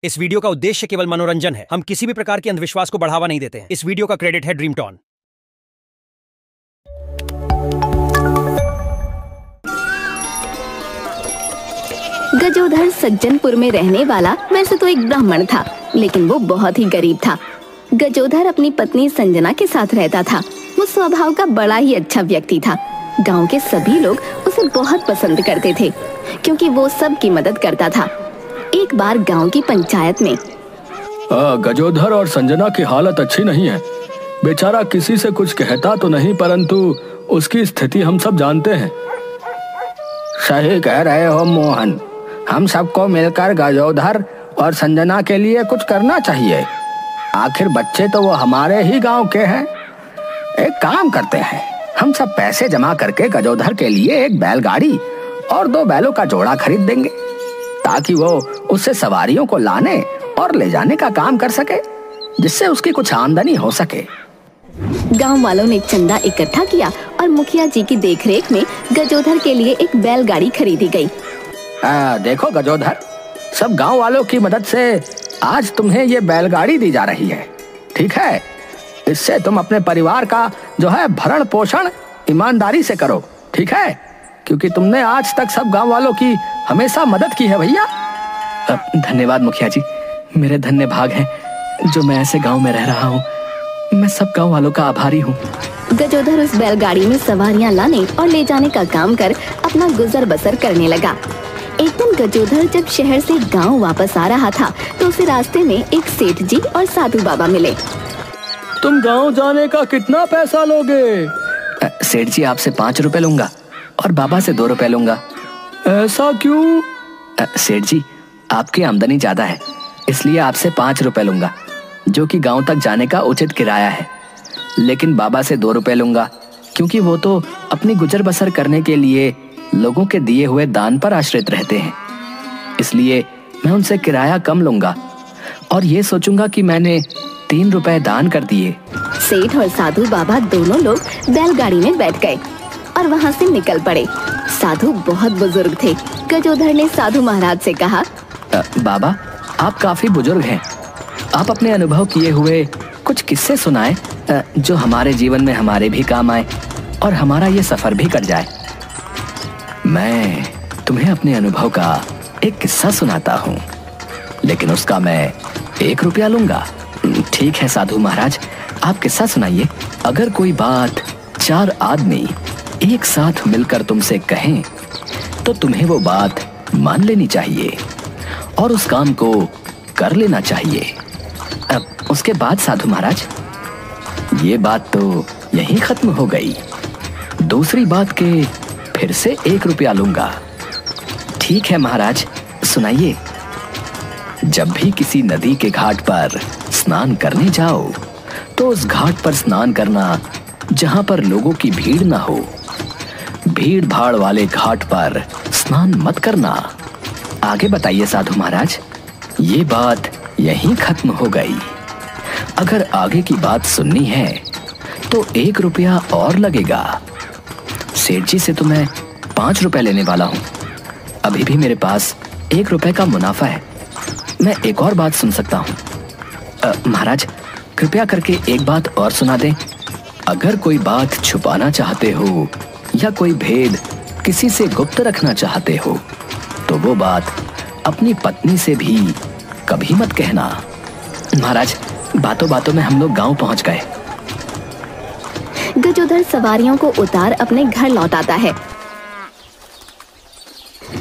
इस वीडियो का उद्देश्य केवल मनोरंजन है। हम किसी भी प्रकार के अंधविश्वास को बढ़ावा नहीं देते हैं। इस वीडियो का क्रेडिट है ड्रीमटॉन। गजोधर सज्जनपुर में रहने वाला वैसे तो एक ब्राह्मण था, लेकिन वो बहुत ही गरीब था। गजोधर अपनी पत्नी संजना के साथ रहता था। वो स्वभाव का बड़ा ही अच्छा व्यक्ति था। गांव के सभी लोग उसे बहुत पसंद करते थे, क्योंकि वो सबकी मदद करता था। एक बार गांव की पंचायत में गजोधर और संजना की हालत अच्छी नहीं है। बेचारा किसी से कुछ कहता तो नहीं, परंतु उसकी स्थिति हम सब जानते हैं। सही कह रहे हो मोहन, हम सबको मिलकर गजोधर और संजना के लिए कुछ करना चाहिए। आखिर बच्चे तो वो हमारे ही गांव के हैं। एक काम करते हैं, हम सब पैसे जमा करके गजोधर के लिए एक बैलगाड़ी और 2 बैलों का जोड़ा खरीद देंगे, ताकि वो उससे सवारियों को लाने और ले जाने का काम कर सके, जिससे उसकी कुछ आमदनी हो सके। गांव वालों ने चंदा इकट्ठा किया और मुखिया जी की देखरेख में गजोधर के लिए एक बैलगाड़ी खरीदी गई। देखो गजोधर, सब गांव वालों की मदद से आज तुम्हें ये बैलगाड़ी दी जा रही है, ठीक है? इससे तुम अपने परिवार का जो है भरण पोषण ईमानदारी से करो, ठीक है? क्योंकि तुमने आज तक सब गांव वालों की हमेशा मदद की है भैया। धन्यवाद मुखिया जी, मेरे धन्य भाग हैं जो मैं ऐसे गांव में रह रहा हूँ। मैं सब गांव वालों का आभारी हूँ। गजोधर उस बैलगाड़ी में सवारियां लाने और ले जाने का काम कर अपना गुजर बसर करने लगा। एक दिन गजोधर जब शहर से गांव वापस आ रहा था, तो उसे रास्ते में एक सेठ जी और साधु बाबा मिले। तुम गांव जाने का कितना पैसा लोगे? सेठ जी आपसे 5 रुपए लूंगा और बाबा से 2 रुपए लूंगा। ऐसा क्यों? सेठ जी, आपकी आमदनी ज्यादा है, इसलिए आपसे 5 रुपए लूंगा, जो कि गांव तक जाने का उचित किराया है। लेकिन बाबा से 2 रुपए लूंगा, क्योंकि वो तो अपनी गुजर बसर करने के लिए लोगों के दिए हुए दान पर आश्रित रहते हैं। इसलिए मैं उनसे किराया कम लूंगा और ये सोचूंगा कि मैंने 3 रुपए दान कर दिए। सेठ और साधु बाबा दोनों लोग बैलगाड़ी में बैठ गए और वहाँ से निकल पड़े। साधु बहुत बुजुर्ग थे। गजोधर ने साधु महाराज से कहा, बाबा, आप काफी बुजुर्ग हैं। आप अपने अनुभव किए हुए कुछ किस्से सुनाएं, जो हमारे जीवन में हमारे भी काम आए और हमारा ये सफर भी कट जाए। मैं तुम्हें अपने अनुभव का एक किस्सा सुनाता हूँ, लेकिन उसका मैं 1 रुपया लूंगा। ठीक है साधु महाराज, आप किस्सा सुनाइए। अगर कोई बात 4 आदमी एक साथ मिलकर तुमसे कहें, तो तुम्हें वो बात मान लेनी चाहिए और उस काम को कर लेना चाहिए। अब उसके बाद साधु महाराज, ये बात तो यहीं खत्म हो गई। दूसरी बात के फिर से 1 रुपया लूंगा। ठीक है महाराज, सुनाइए। जब भी किसी नदी के घाट पर स्नान करने जाओ, तो उस घाट पर स्नान करना जहां पर लोगों की भीड़ ना हो। भीड़ भाड़ वाले घाट पर स्नान मत करना। आगे बताइए साधु महाराज। ये बात यहीं खत्म हो गई। अगर आगे की बात सुननी है तो 1 रुपया और लगेगा। सेठ जी से तो मैं 5 रुपए लेने वाला हूँ। अभी भी मेरे पास 1 रुपए का मुनाफा है। मैं एक और बात सुन सकता हूँ। महाराज, कृपया करके एक बात और सुना दें। अगर कोई बात छुपाना चाहते हो या कोई भेद किसी से गुप्त रखना चाहते हो, तो वो बात अपनी पत्नी से भी कभी मत कहना। महाराज, बातों बातों में हम लोग गांव पहुंच गए। गजोधर सवारियों को उतार अपने घर लौट आता है।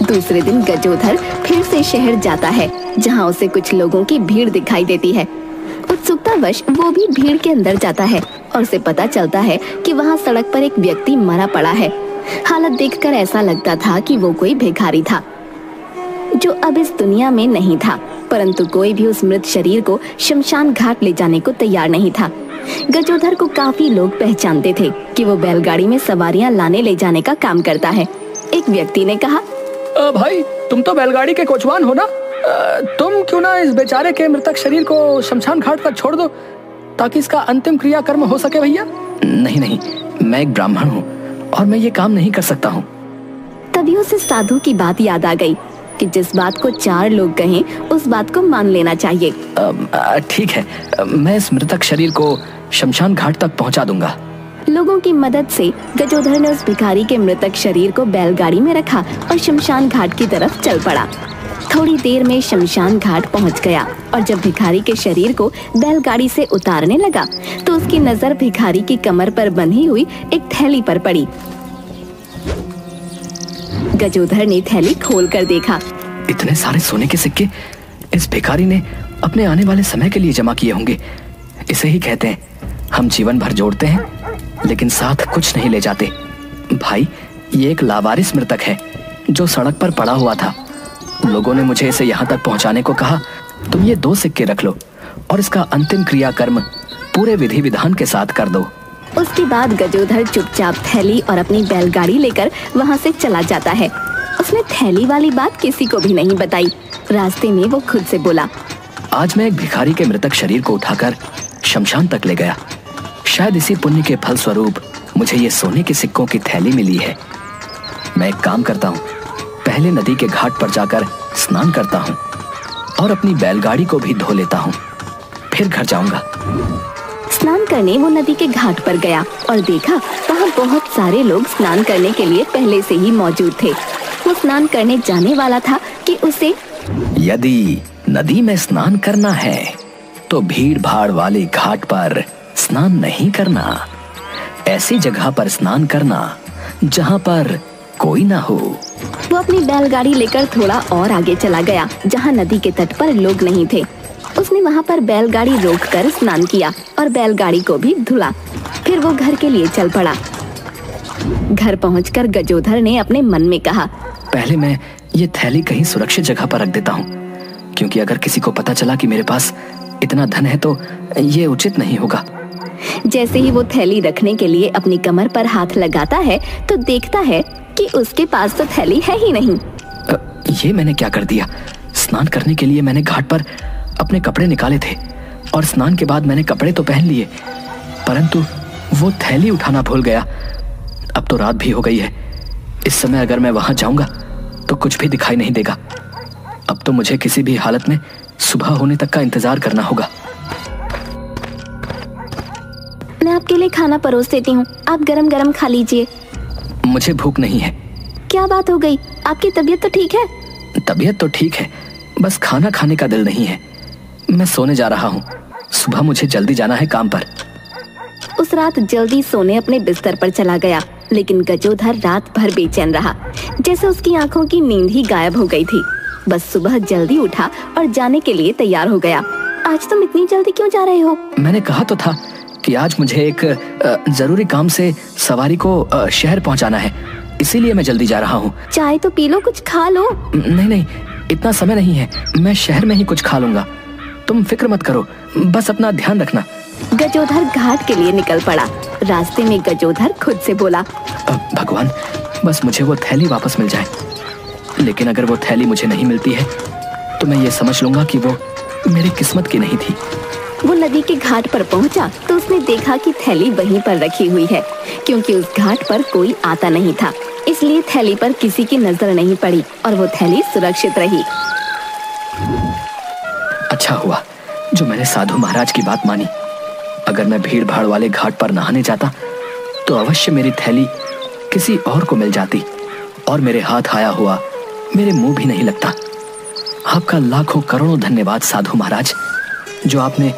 दूसरे दिन गजोधर फिर से शहर जाता है, जहां उसे कुछ लोगों की भीड़ दिखाई देती है। उत्सुकतावश वो भी भीड़ के अंदर जाता है और उसे पता चलता है कि वहां सड़क पर एक व्यक्ति मरा पड़ा है। हालत देखकर ऐसा लगता था कि वो कोई भिखारी था, जो अब इस दुनिया में नहीं था। परंतु कोई भी उस मृत शरीर को शमशान घाट ले जाने को तैयार नहीं था। गजोधर को काफी लोग पहचानते थे कि वो बैलगाड़ी में सवारियां लाने ले जाने का काम करता है। एक व्यक्ति ने कहा, भाई, तुम तो बैलगाड़ी के कोचवान हो ना? तुम क्यों ना इस बेचारे के मृतक शरीर को शमशान घाट पर छोड़ दो, ताकि इसका अंतिम क्रिया कर्म हो सके भैया। नहीं नहीं, मैं एक ब्राह्मण हूँ और मैं ये काम नहीं कर सकता हूँ। तभी उसे साधु की बात याद आ गई, कि जिस बात को 4 लोग कहें उस बात को मान लेना चाहिए। ठीक है, मैं इस मृतक शरीर को शमशान घाट तक पहुंचा दूंगा। लोगों की मदद से गजोधर ने उस भिखारी के मृतक शरीर को बैलगाड़ी में रखा और शमशान घाट की तरफ चल पड़ा। थोड़ी देर में शमशान घाट पहुंच गया और जब भिखारी के शरीर को बैलगाड़ी से उतारने लगा तो उसकी नजर भिखारी की कमर पर बंधी हुई एक थैली पर पड़ी। गजोधर ने थैली खोलकर देखा। इतने सारे सोने के सिक्के इस भिखारी ने अपने आने वाले समय के लिए जमा किए होंगे। इसे ही कहते हैं हम जीवन भर जोड़ते हैं लेकिन साथ कुछ नहीं ले जाते। भाई, ये एक लावारिस मृतक है जो सड़क पर पड़ा हुआ था। लोगों ने मुझे इसे यहाँ तक पहुँचाने को कहा। तुम ये 2 सिक्के रख लो और इसका अंतिम क्रियाकर्म पूरे विधि विधान के साथ कर दो। उसके बाद गजोधर चुपचाप थैली और अपनी बैलगाड़ी लेकर वहाँ से चला जाता है। उसने थैली वाली बात किसी को भी नहीं बताई। रास्ते में वो खुद से बोला, आज मैं एक भिखारी के मृतक शरीर को उठाकर शमशान तक ले गया। शायद इसी पुण्य के फल स्वरूप मुझे ये सोने के सिक्कों की थैली मिली है। मैं एक काम करता हूँ, पहले नदी के घाट पर जाकर स्नान करता हूँ और अपनी बैलगाड़ी को भी धो लेता हूँ, फिर घर जाऊंगा। स्नान करने वो नदी के घाट पर गया और देखा वहाँ बहुत सारे लोग स्नान करने के लिए पहले से ही मौजूद थे। वो स्नान करने जाने वाला था कि उसे, यदि नदी में स्नान करना है तो भीड़ भाड़ वाले घाट पर स्नान नहीं करना। ऐसी जगह पर स्नान करना जहाँ पर कोई ना हो। वो अपनी बैलगाड़ी लेकर थोड़ा और आगे चला गया जहाँ नदी के तट पर लोग नहीं थे। उसने वहाँ पर बैलगाड़ी रोककर स्नान किया और बैलगाड़ी को भी धुला। फिर वो घर के लिए चल पड़ा। घर पहुंचकर गजोधर ने अपने मन में कहा, पहले मैं ये थैली कहीं सुरक्षित जगह पर रख देता हूँ, क्योंकि अगर किसी को पता चला कि मेरे पास इतना धन है तो ये उचित नहीं होगा। जैसे ही वो थैली रखने के लिए अपनी कमर पर हाथ लगाता है तो देखता है कि उसके पास तो थैली है ही नहीं। ये मैंने क्या कर दिया? स्नान करने के लिए मैंने घाट पर अपने कपड़े निकाले थे और स्नान के बाद मैंने कपड़े तो पहन लिए, परंतु वो थैली उठाना भूल गया। अब तो रात भी हो गई है। इस समय अगर मैं वहां जाऊंगा तो कुछ भी दिखाई नहीं देगा। अब तो मुझे किसी भी हालत में सुबह होने तक का इंतजार करना होगा। मैं आपके लिए खाना परोस देती हूँ, आप गरम गरम खा लीजिए। मुझे भूख नहीं है। क्या बात हो गई? आपकी तबीयत तो ठीक है? तबीयत तो ठीक है, बस खाना खाने का दिल नहीं है। मैं सोने जा रहा हूँ, सुबह मुझे जल्दी जाना है काम पर। उस रात जल्दी सोने अपने बिस्तर पर चला गया, लेकिन गजोधर रात भर बेचैन रहा, जैसे उसकी आंखों की नींद ही गायब हो गई थी। बस सुबह जल्दी उठा और जाने के लिए तैयार हो गया। आज तुम इतनी जल्दी क्यों जा रहे हो? मैंने कहा तो था कि आज मुझे एक जरूरी काम से सवारी को शहर पहुंचाना है, इसीलिए मैं जल्दी जा रहा हूँ। चाय तो पी लो, कुछ खा लो। नहीं, इतना समय नहीं है, मैं शहर में ही कुछ खा लूंगा। तुम फिक्र मत करो, बस अपना ध्यान रखना। गजोधर घाट के लिए निकल पड़ा। रास्ते में गजोधर खुद से बोला, भगवान, बस मुझे वो थैली वापस मिल जाए। लेकिन अगर वो थैली मुझे नहीं मिलती है तो मैं ये समझ लूंगा कि वो मेरी किस्मत की नहीं थी। वो नदी के घाट पर पहुंचा तो उसने देखा कि थैली वहीं पर रखी हुई है। क्योंकि उस घाट पर कोई आता नहीं था, इसलिए थैली पर किसी की नजर नहीं पड़ी और वो थैली सुरक्षित रही। अच्छा हुआ जो मैंने साधु महाराज की बात मानी। अगर मैं भीड़ भाड़ वाले घाट पर नहाने जाता तो अवश्य मेरी थैली किसी और को मिल जाती और मेरे हाथ आया हुआ मेरे मुंह भी नहीं लगता। आपका लाखों करोड़ों धन्यवाद साधु महाराज, जो आपने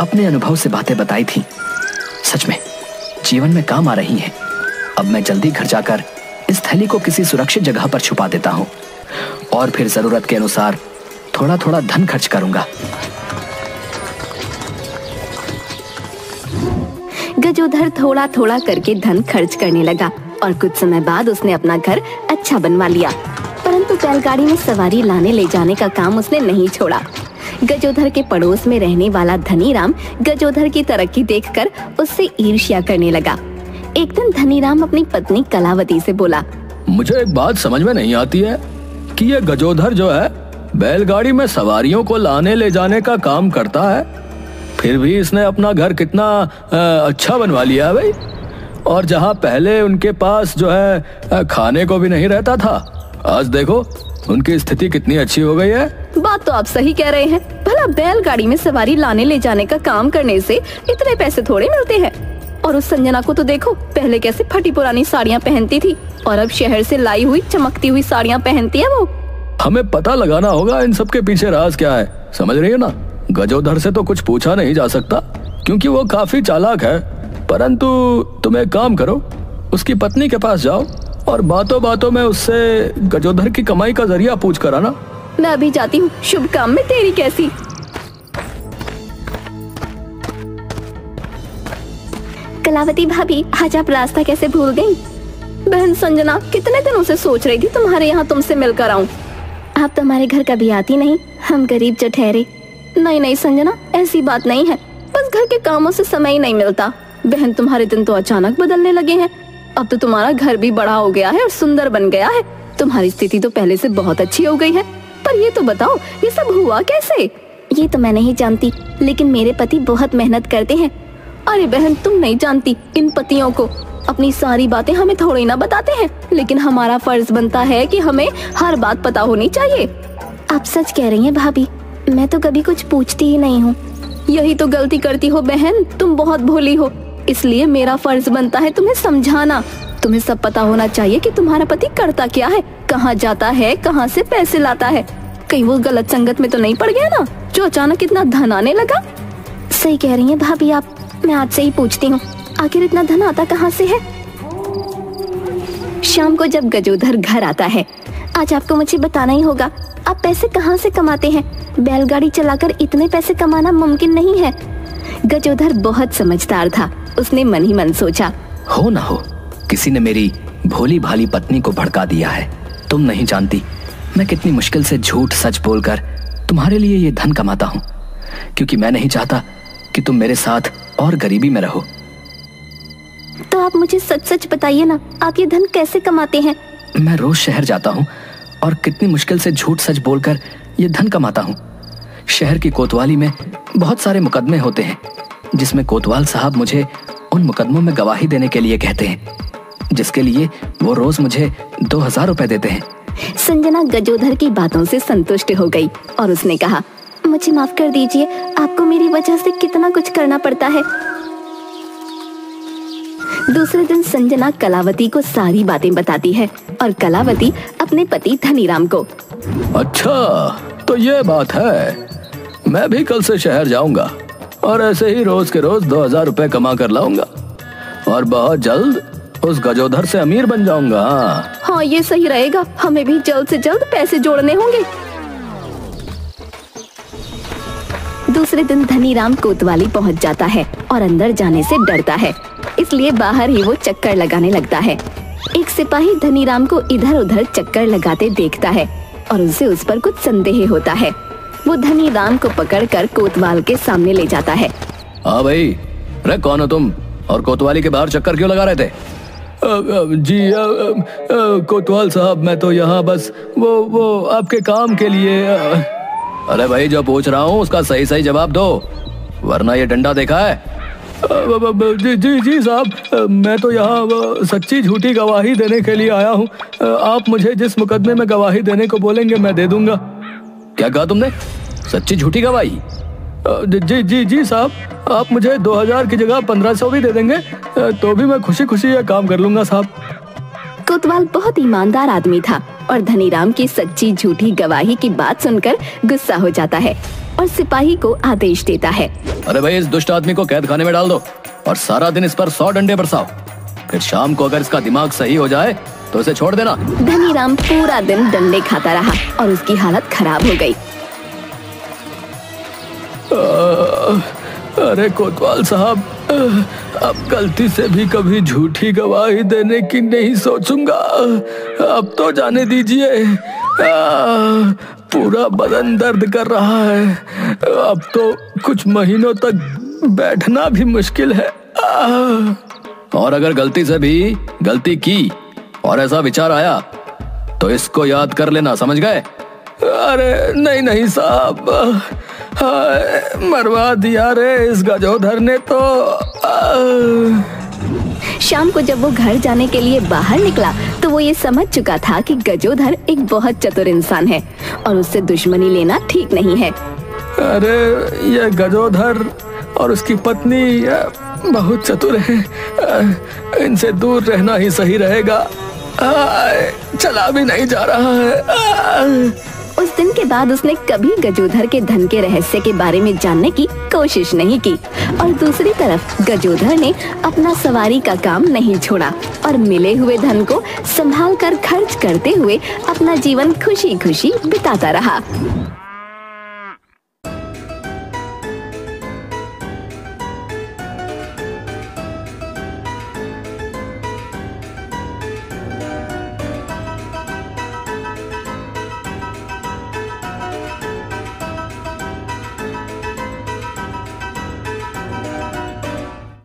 अपने अनुभव से बातें बताई थी, सच में जीवन में काम आ रही हैं। अब मैं जल्दी घर जाकर इस थैली को किसी सुरक्षित जगह पर छुपा देता हूँ और फिर जरूरत के अनुसार थोड़ा थोड़ा धन खर्च करूंगा। गजोधर थोड़ा थोड़ा करके धन खर्च करने लगा और कुछ समय बाद उसने अपना घर अच्छा बनवा लिया। परंतु बैलगाड़ी में सवारी लाने ले जाने का काम उसने नहीं छोड़ा। गजोधर के पड़ोस में रहने वाला धनीराम गजोधर की तरक्की देखकर उससे ईर्ष्या करने लगा। एक दिन धनीराम अपनी पत्नी कलावती से बोला, मुझे एक बात समझ में नहीं आती है कि ये गजोधर जो है बैलगाड़ी में सवारियों को लाने ले जाने का काम करता है, फिर भी इसने अपना घर कितना अच्छा बनवा लिया है भाई। और जहाँ पहले उनके पास जो है खाने को भी नहीं रहता था, आज देखो उनकी स्थिति कितनी अच्छी हो गई है। बात तो आप सही कह रहे हैं। भला बैलगाड़ी में सवारी लाने ले जाने का काम करने से इतने पैसे थोड़े मिलते हैं। और उस संजना को तो देखो, पहले कैसे फटी पुरानी साड़ियाँ पहनती थी और अब शहर से लाई हुई चमकती हुई साड़ियाँ पहनती है वो। हमें पता लगाना होगा इन सब के पीछे राज क्या है, समझ रही हो ना। गजोधर से तो कुछ पूछा नहीं जा सकता क्योंकि वो काफी चालाक है, परंतु तुम एक काम करो, उसकी पत्नी के पास जाओ और बातों बातों में उससे गजोधर की कमाई का जरिया पूछ कर आना। मैं अभी जाती हूँ, शुभ काम में तेरी कैसी। कलावती भाभी, आज आप रास्ता कैसे भूल गई? बहन संजना, कितने दिनों से सोच रही थी तुम्हारे यहाँ तुमसे मिलकर आऊं। आप तो हमारे घर कभी आती नहीं, हम गरीब जो ठहरे। नहीं नहीं संजना, ऐसी बात नहीं है, बस घर के कामों से समय ही नहीं मिलता। बहन, तुम्हारे दिन तो अचानक बदलने लगे हैं। अब तो तुम्हारा घर भी बड़ा हो गया है और सुंदर बन गया है। तुम्हारी स्थिति तो पहले से बहुत अच्छी हो गई है। पर ये तो बताओ, ये सब हुआ कैसे? ये तो मैं नहीं जानती, लेकिन मेरे पति बहुत मेहनत करते हैं। अरे बहन, तुम नहीं जानती, इन पतियों को अपनी सारी बातें हमें थोड़ी ना बताते हैं, लेकिन हमारा फर्ज बनता है कि हमें हर बात पता होनी चाहिए। आप सच कह रही हैं भाभी, मैं तो कभी कुछ पूछती ही नहीं हूँ। यही तो गलती करती हो बहन, तुम बहुत भोली हो। इसलिए मेरा फर्ज बनता है तुम्हें समझाना। तुम्हें सब पता होना चाहिए कि तुम्हारा पति करता क्या है, कहाँ जाता है, कहाँ से पैसे लाता है। कहीं वो गलत संगत में तो नहीं पड़ गया ना, जो अचानक इतना धन आने लगा। सही कह रही हैं भाभी आप, मैं आपसे ही पूछती हूँ, आखिर इतना धन आता कहाँ से है? शाम को जब गजोधर घर आता है, आज आपको मुझे बताना ही होगा, आप पैसे कहाँ से कमाते हैं? बैलगाड़ी चलाकर इतने पैसे कमाना मुमकिन नहीं है। गजोधर बहुत समझदार था, उसने मन ही मन सोचा, हो ना हो, किसी ने मेरी भोली भाली पत्नी को भड़का दिया है। तुम नहीं जानती मैं कितनी मुश्किल से झूठ सच बोलकर तुम्हारे लिए ये धन कमाता हूँ, क्योंकि मैं नहीं चाहता कि तुम मेरे साथ और गरीबी में रहो। तो आप मुझे सच सच बताइए ना, आप ये धन कैसे कमाते हैं? मैं रोज शहर जाता हूँ और कितनी मुश्किल से झूठ सच बोलकर ये धन कमाता हूँ। शहर की कोतवाली में बहुत सारे मुकदमे होते हैं, जिसमें कोतवाल साहब मुझे उन मुकदमों में गवाही देने के लिए कहते हैं, जिसके लिए वो रोज मुझे 2000 रुपए देते हैं। संजना गजोधर की बातों से संतुष्ट हो गई और उसने कहा, मुझे माफ कर दीजिए, आपको मेरी वजह से कितना कुछ करना पड़ता है। दूसरे दिन संजना कलावती को सारी बातें बताती है और कलावती अपने पति धनीराम को। अच्छा, तो ये बात है, मैं भी कल से शहर जाऊंगा और ऐसे ही रोज के रोज 2000 रुपए कमा कर लाऊंगा और बहुत जल्द उस गजोधर से अमीर बन जाऊंगा। हाँ, ये सही रहेगा, हमें भी जल्द से जल्द पैसे जोड़ने होंगे। दूसरे दिन धनीराम कोतवाली पहुंच जाता है और अंदर जाने से डरता है, इसलिए बाहर ही वो चक्कर लगाने लगता है। एक सिपाही धनीराम को इधर उधर चक्कर लगाते देखता है और उसे उस पर कुछ संदेह होता है। वो धनीराम को पकड़कर कोतवाल के सामने ले जाता है। हाँ भाई, अरे कौन हो तुम और कोतवाली के बाहर चक्कर क्यों लगा रहे थे? जी कोतवाल साहब, मैं तो यहाँ बस वो आपके काम के लिए। अरे भाई, जो पूछ रहा हूँ उसका सही सही जवाब दो, वरना ये डंडा देखा है? जी साहब, मैं तो यहाँ सच्ची झूठी गवाही देने के लिए आया हूँ। आप मुझे जिस मुकदमे में गवाही देने को बोलेंगे मैं दे दूंगा। क्या कहा तुमने? सच्ची झूठी गवाही? जी साहब, आप मुझे 2000 की जगह 1500 भी दे देंगे तो भी मैं खुशी खुशी ये काम कर लूंगा साहब। कोतवाल बहुत ईमानदार आदमी था और धनीराम की सच्ची झूठी गवाही की बात सुनकर गुस्सा हो जाता है और सिपाही को आदेश देता है। अरे भाई, इस दुष्ट आदमी को कैद खाने में डाल दो और सारा दिन इस पर 100 डंडे बरसाओ, फिर शाम को अगर इसका दिमाग सही हो जाए तो इसे छोड़ देना। धनीराम पूरा दिन डंडे खाता रहा और उसकी हालत खराब हो गई। अरे कोतवाल साहब, अब गलती से भी कभी झूठी गवाही देने की नहीं सोचूंगा। अब तो जाने दीजिए, पूरा बदन दर्द कर रहा है। अब तो कुछ महीनों तक बैठना भी मुश्किल है। और अगर गलती से भी गलती की और ऐसा विचार आया तो इसको याद कर लेना, समझ गए? अरे नहीं साहब, मरवा दिया रे इस गजोधर ने तो। शाम को जब वो घर जाने के लिए बाहर निकला तो वो ये समझ चुका था कि गजोधर एक बहुत चतुर इंसान है और उससे दुश्मनी लेना ठीक नहीं है। अरे ये गजोधर और उसकी पत्नी बहुत चतुर हैं। इनसे दूर रहना ही सही रहेगा। चला भी नहीं जा रहा है। उस दिन के बाद उसने कभी गजोधर के धन के रहस्य के बारे में जानने की कोशिश नहीं की और दूसरी तरफ गजोधर ने अपना सवारी का काम नहीं छोड़ा और मिले हुए धन को संभाल कर खर्च करते हुए अपना जीवन खुशी खुशी बिताता रहा।